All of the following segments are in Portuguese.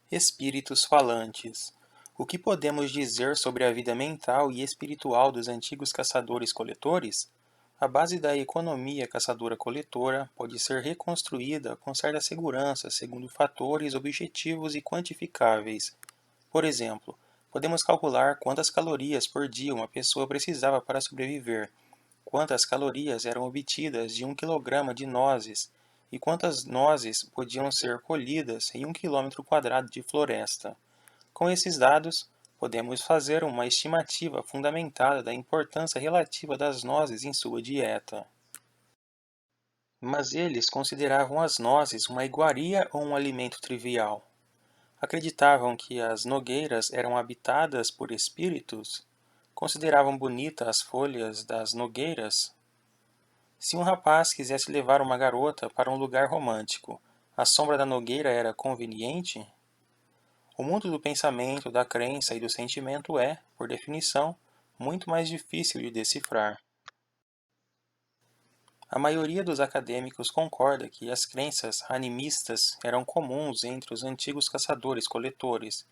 Espíritos falantes. O que podemos dizer sobre a vida mental e espiritual dos antigos caçadores-coletores? A base da economia caçadora-coletora pode ser reconstruída com certa segurança segundo fatores objetivos e quantificáveis. Por exemplo, podemos calcular quantas calorias por dia uma pessoa precisava para sobreviver, quantas calorias eram obtidas de 1 quilograma de nozes e quantas nozes podiam ser colhidas em 1 quilômetro quadrado de floresta. Com esses dados, podemos fazer uma estimativa fundamentada da importância relativa das nozes em sua dieta. Mas eles consideravam as nozes uma iguaria ou um alimento trivial? Acreditavam que as nogueiras eram habitadas por espíritos? Consideravam bonitas as folhas das nogueiras? Se um rapaz quisesse levar uma garota para um lugar romântico, a sombra da nogueira era conveniente? O mundo do pensamento, da crença e do sentimento é, por definição, muito mais difícil de decifrar. A maioria dos acadêmicos concorda que as crenças animistas eram comuns entre os antigos caçadores-coletores.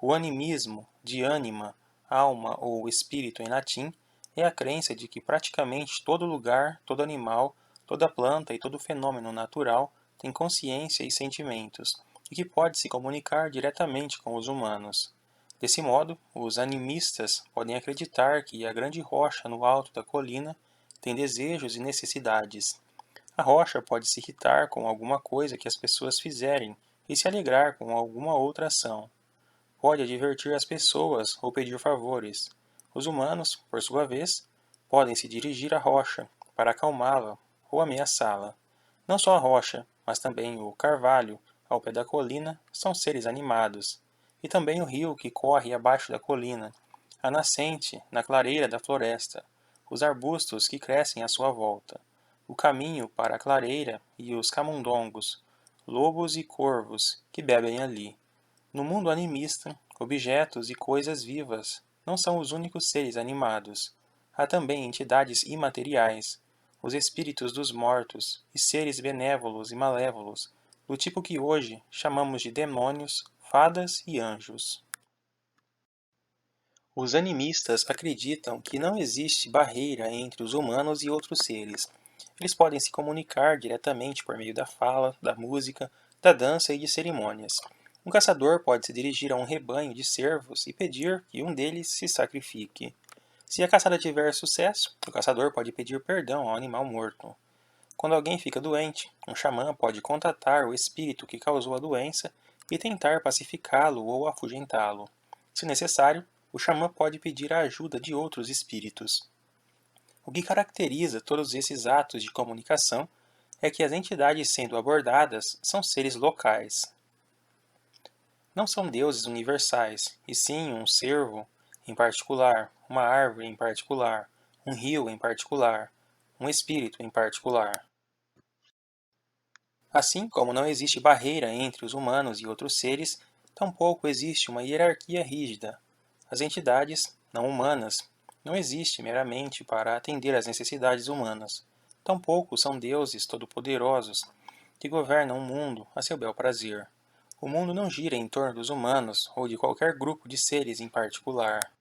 O animismo, de anima, alma ou espírito em latim, é a crença de que praticamente todo lugar, todo animal, toda planta e todo fenômeno natural tem consciência e sentimentos, e que pode se comunicar diretamente com os humanos. Desse modo, os animistas podem acreditar que a grande rocha no alto da colina tem desejos e necessidades. A rocha pode se irritar com alguma coisa que as pessoas fizerem e se alegrar com alguma outra ação. Pode advertir as pessoas ou pedir favores. Os humanos, por sua vez, podem se dirigir à rocha para acalmá-la ou ameaçá-la. Não só a rocha, mas também o carvalho, ao pé da colina, são seres animados. E também o rio que corre abaixo da colina, a nascente na clareira da floresta, os arbustos que crescem à sua volta, o caminho para a clareira e os camundongos, lobos e corvos que bebem ali. No mundo animista, objetos e coisas vivas não são os únicos seres animados. Há também entidades imateriais, os espíritos dos mortos e seres benévolos e malévolos, do tipo que hoje chamamos de demônios, fadas e anjos. Os animistas acreditam que não existe barreira entre os humanos e outros seres. Eles podem se comunicar diretamente por meio da fala, da música, da dança e de cerimônias. Um caçador pode se dirigir a um rebanho de cervos e pedir que um deles se sacrifique. Se a caçada tiver sucesso, o caçador pode pedir perdão ao animal morto. Quando alguém fica doente, um xamã pode contatar o espírito que causou a doença e tentar pacificá-lo ou afugentá-lo. Se necessário, o xamã pode pedir a ajuda de outros espíritos. O que caracteriza todos esses atos de comunicação é que as entidades sendo abordadas são seres locais. Não são deuses universais, e sim um cervo em particular, uma árvore em particular, um rio em particular, um espírito em particular. Assim como não existe barreira entre os humanos e outros seres, tampouco existe uma hierarquia rígida. As entidades não humanas não existem meramente para atender às necessidades humanas. Tampouco são deuses todo-poderosos que governam o mundo a seu bel prazer. O mundo não gira em torno dos humanos ou de qualquer grupo de seres em particular.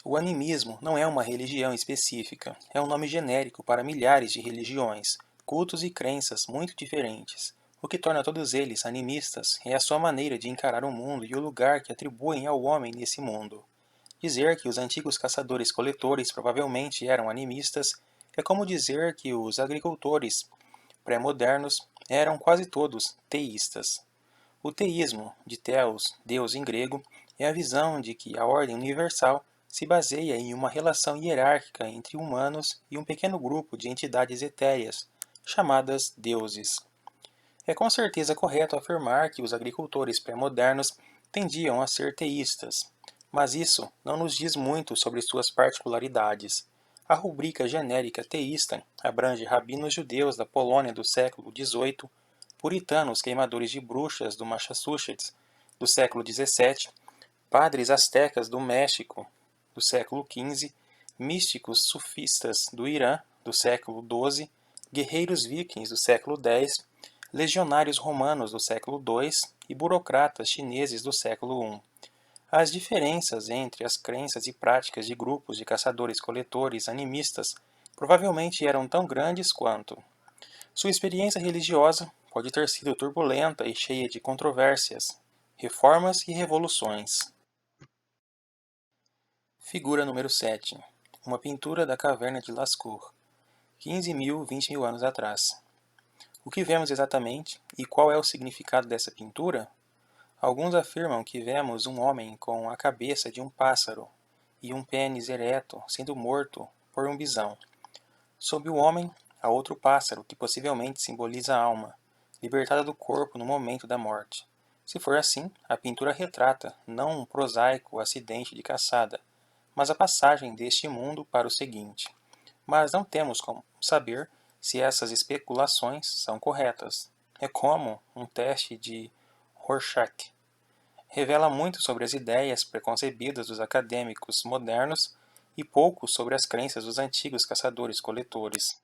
O animismo não é uma religião específica, é um nome genérico para milhares de religiões, cultos e crenças muito diferentes. O que torna todos eles animistas é a sua maneira de encarar o mundo e o lugar que atribuem ao homem nesse mundo. Dizer que os antigos caçadores-coletores provavelmente eram animistas é como dizer que os agricultores pré-modernos eram quase todos teístas. O teísmo, de Theos, Deus em grego, é a visão de que a ordem universal se baseia em uma relação hierárquica entre humanos e um pequeno grupo de entidades etéreas, chamadas deuses. É com certeza correto afirmar que os agricultores pré-modernos tendiam a ser teístas, mas isso não nos diz muito sobre suas particularidades. A rubrica genérica teísta abrange rabinos judeus da Polônia do século XVIII, puritanos queimadores de bruxas do Massachusetts do século XVII, padres astecas do México do século XV, místicos sufistas do Irã do século XII, guerreiros vikings do século X, legionários romanos do século II e burocratas chineses do século I. As diferenças entre as crenças e práticas de grupos de caçadores-coletores animistas provavelmente eram tão grandes quanto. Sua experiência religiosa pode ter sido turbulenta e cheia de controvérsias, reformas e revoluções. Figura número 7. Uma pintura da caverna de Lascaux, 15.000, 20.000 anos atrás. O que vemos exatamente e qual é o significado dessa pintura? Alguns afirmam que vemos um homem com a cabeça de um pássaro e um pênis ereto sendo morto por um bisão. Sob o homem, há outro pássaro que possivelmente simboliza a alma, libertada do corpo no momento da morte. Se for assim, a pintura retrata não um prosaico acidente de caçada, mas a passagem deste mundo para o seguinte. Mas não temos como saber se essas especulações são corretas. É como um teste de Rorschach. Revela muito sobre as ideias preconcebidas dos acadêmicos modernos e pouco sobre as crenças dos antigos caçadores-coletores.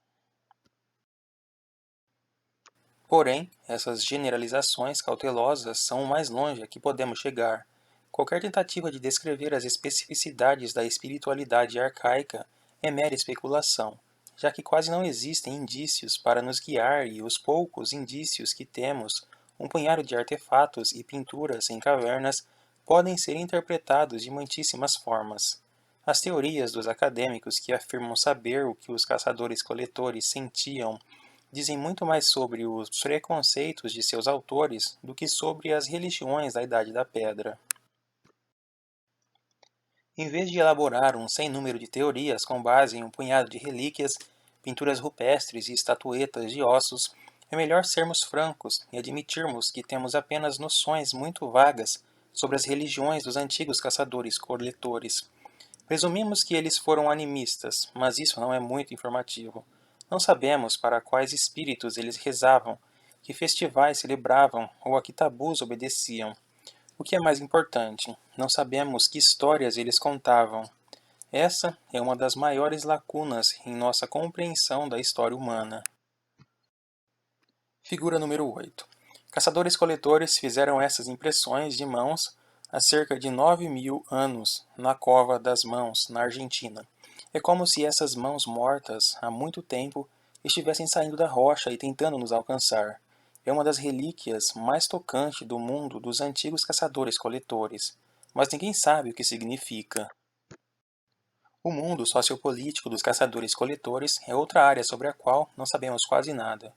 Porém, essas generalizações cautelosas são o mais longe a que podemos chegar. Qualquer tentativa de descrever as especificidades da espiritualidade arcaica é mera especulação, já que quase não existem indícios para nos guiar e os poucos indícios que temos, um punhado de artefatos e pinturas em cavernas, podem ser interpretados de muitíssimas formas. As teorias dos acadêmicos que afirmam saber o que os caçadores-coletores sentiam dizem muito mais sobre os preconceitos de seus autores do que sobre as religiões da Idade da Pedra. Em vez de elaborar um sem número de teorias com base em um punhado de relíquias, pinturas rupestres e estatuetas de ossos, é melhor sermos francos e admitirmos que temos apenas noções muito vagas sobre as religiões dos antigos caçadores-coletores. Presumimos que eles foram animistas, mas isso não é muito informativo. Não sabemos para quais espíritos eles rezavam, que festivais celebravam ou a que tabus obedeciam. O que é mais importante, não sabemos que histórias eles contavam. Essa é uma das maiores lacunas em nossa compreensão da história humana. Figura número 8. Caçadores-coletores fizeram essas impressões de mãos há cerca de 9.000 anos na Cova das Mãos, na Argentina. É como se essas mãos mortas há muito tempo estivessem saindo da rocha e tentando nos alcançar. É uma das relíquias mais tocantes do mundo dos antigos caçadores-coletores, mas ninguém sabe o que significa. O mundo sociopolítico dos caçadores-coletores é outra área sobre a qual não sabemos quase nada.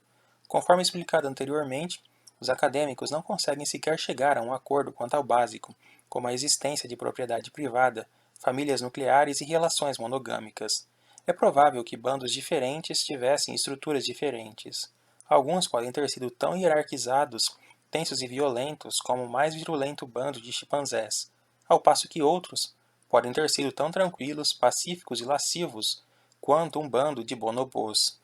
Conforme explicado anteriormente, os acadêmicos não conseguem sequer chegar a um acordo quanto ao básico, como a existência de propriedade privada, famílias nucleares e relações monogâmicas. É provável que bandos diferentes tivessem estruturas diferentes. Alguns podem ter sido tão hierarquizados, tensos e violentos como o mais virulento bando de chimpanzés, ao passo que outros podem ter sido tão tranquilos, pacíficos e lascivos quanto um bando de bonobos.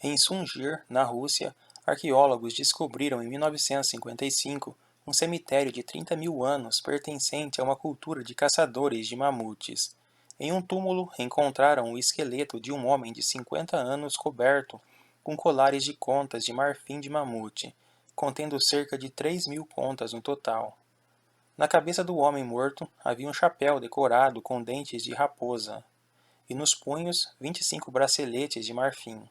Em Sungir, na Rússia, arqueólogos descobriram em 1955 um cemitério de 30.000 anos pertencente a uma cultura de caçadores de mamutes. Em um túmulo, encontraram o esqueleto de um homem de 50 anos coberto com colares de contas de marfim de mamute, contendo cerca de 3.000 contas no total. Na cabeça do homem morto havia um chapéu decorado com dentes de raposa, e nos punhos 25 braceletes de marfim.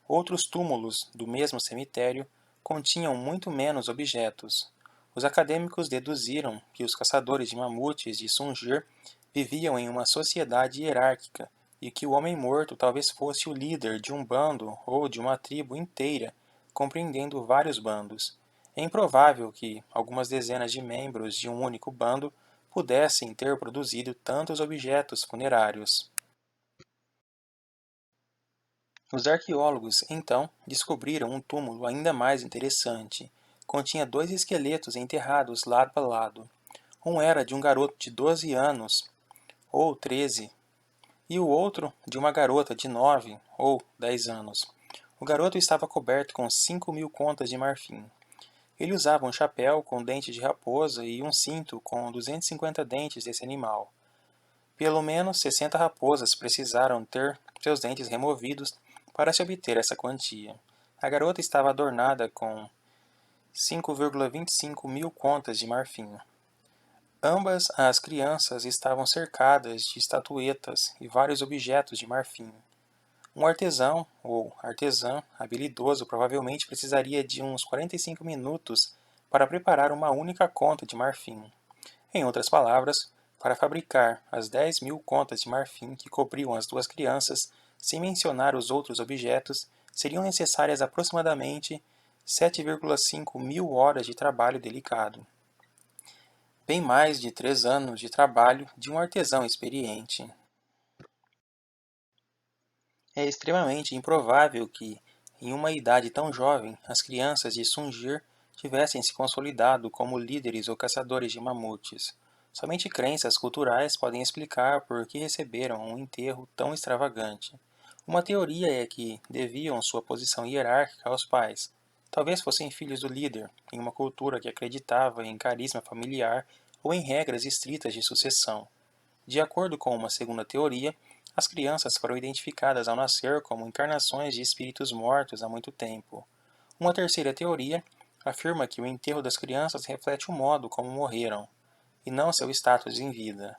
Outros túmulos do mesmo cemitério continham muito menos objetos. Os acadêmicos deduziram que os caçadores de mamutes de Sungir viviam em uma sociedade hierárquica e que o homem morto talvez fosse o líder de um bando ou de uma tribo inteira, compreendendo vários bandos. É improvável que algumas dezenas de membros de um único bando pudessem ter produzido tantos objetos funerários. Os arqueólogos, então, descobriram um túmulo ainda mais interessante. Continha dois esqueletos enterrados lado a lado. Um era de um garoto de 12 anos, ou 13, e o outro de uma garota de 9 ou 10 anos. O garoto estava coberto com 5.000 contas de marfim. Ele usava um chapéu com dentes de raposa e um cinto com 250 dentes desse animal. Pelo menos 60 raposas precisaram ter seus dentes removidos para se obter essa quantia. A garota estava adornada com 5,25 mil contas de marfim. Ambas as crianças estavam cercadas de estatuetas e vários objetos de marfim. Um artesão, ou artesã, habilidoso provavelmente precisaria de uns 45 minutos para preparar uma única conta de marfim. Em outras palavras, para fabricar as 10 mil contas de marfim que cobriam as duas crianças, sem mencionar os outros objetos, seriam necessárias aproximadamente 7,5 mil horas de trabalho delicado. Bem mais de 3 anos de trabalho de um artesão experiente. É extremamente improvável que, em uma idade tão jovem, as crianças de Sungir tivessem se consolidado como líderes ou caçadores de mamutes. Somente crenças culturais podem explicar por que receberam um enterro tão extravagante. Uma teoria é que deviam sua posição hierárquica aos pais. Talvez fossem filhos do líder, em uma cultura que acreditava em carisma familiar ou em regras estritas de sucessão. De acordo com uma segunda teoria, as crianças foram identificadas ao nascer como encarnações de espíritos mortos há muito tempo. Uma terceira teoria afirma que o enterro das crianças reflete o modo como morreram, e não seu status em vida.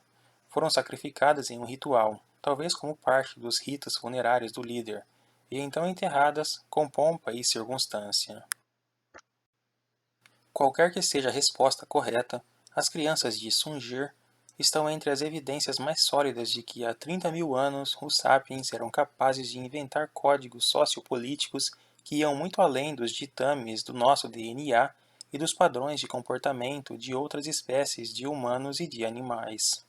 Foram sacrificadas em um ritual, talvez como parte dos ritos funerários do líder, e então enterradas com pompa e circunstância. Qualquer que seja a resposta correta, as crianças de Sungir estão entre as evidências mais sólidas de que há 30 mil anos os sapiens eram capazes de inventar códigos sociopolíticos que iam muito além dos ditames do nosso DNA e dos padrões de comportamento de outras espécies de humanos e de animais.